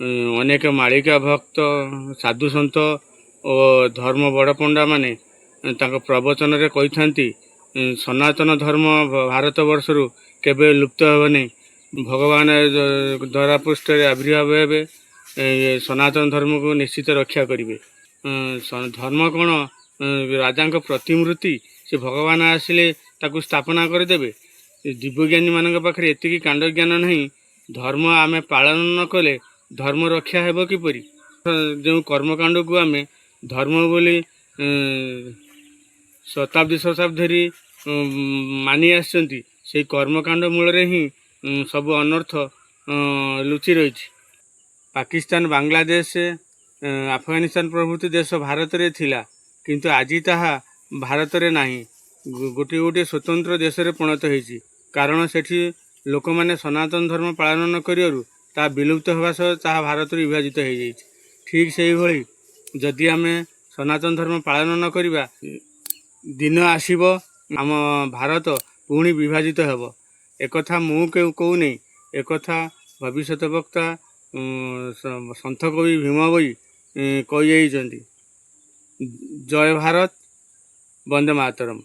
ଅନେକ ମାଳିକା ଭକ୍ତ ସାଧୁସନ୍ଥ ଓ ଧର୍ମ ବଡ଼ ପଣ୍ଡା ମାନେ ତାଙ୍କ ପ୍ରବଚନରେ କହିଥାନ୍ତି ସନାତନ ଧର୍ମ ଭାରତବର୍ଷରୁ କେବେ ଲୁପ୍ତ ହେବ ନାହିଁ। ଭଗବାନ ଧରାପୃଷ୍ଠରେ ଆବିର୍ଭାବ ହେବେ, ସନାତନ ଧର୍ମକୁ ନିଶ୍ଚିତ ରକ୍ଷା କରିବେ। ଧର୍ମ କ'ଣ ରାଜାଙ୍କ ପ୍ରତିମୂର୍ତ୍ତି? ସେ ଭଗବାନ ଆସିଲେ ତାକୁ ସ୍ଥାପନା କରିଦେବେ। ଦିବ୍ୟଜ୍ଞାନୀମାନଙ୍କ ପାଖରେ ଏତିକି କାଣ୍ଡ ଜ୍ଞାନ ନାହିଁ। ଧର୍ମ ଆମେ ପାଳନ ନ କଲେ ଧର୍ମ ରକ୍ଷା ହେବ କିପରି? ଯେଉଁ କର୍ମକାଣ୍ଡକୁ ଆମେ ଧର୍ମ ବୋଲି ଶତାବ୍ଦୀ ଧରି ମାନି ଆସିଛନ୍ତି, ସେଇ କର୍ମକାଣ୍ଡ ମୂଳରେ ହିଁ ସବୁ ଅନର୍ଥ ଲୁଚି ରହିଛି। ପାକିସ୍ତାନ, ବାଂଲାଦେଶ, ଆଫଗାନିସ୍ତାନ ପ୍ରଭୃତି ଦେଶ ଭାରତରେ ଥିଲା, କିନ୍ତୁ ଆଜି ତାହା ଭାରତରେ ନାହିଁ। ଗୋଟିଏ ଗୋଟିଏ ସ୍ୱତନ୍ତ୍ର ଦେଶରେ ପରିଣତ ହୋଇଛି। କାରଣ ସେଠି ଲୋକମାନେ ସନାତନ ଧର୍ମ ପାଳନ ନ କରିବାରୁ ତାହା ବିଲୁପ୍ତ ହେବା ସହ ତାହା ଭାରତରୁ ବିଭାଜିତ ହୋଇଯାଇଛି। ଠିକ୍ ସେହିଭଳି ଯଦି ଆମେ ସନାତନ ଧର୍ମ ପାଳନ ନ କରିବା, ଦିନ ଆସିବ ଆମ ଭାରତ ପୁଣି ବିଭାଜିତ ହେବ। ଏକଥା ମୁଁ କହୁନି, ଏକଥା ଭବିଷ୍ୟତ ବକ୍ତା ସନ୍ଥ କବି ଭୀମ ଭୋଇ କହିଯାଇଛନ୍ତି। ଜୟ ଭାରତ, ବନ୍ଦେ ମାତରମ୍।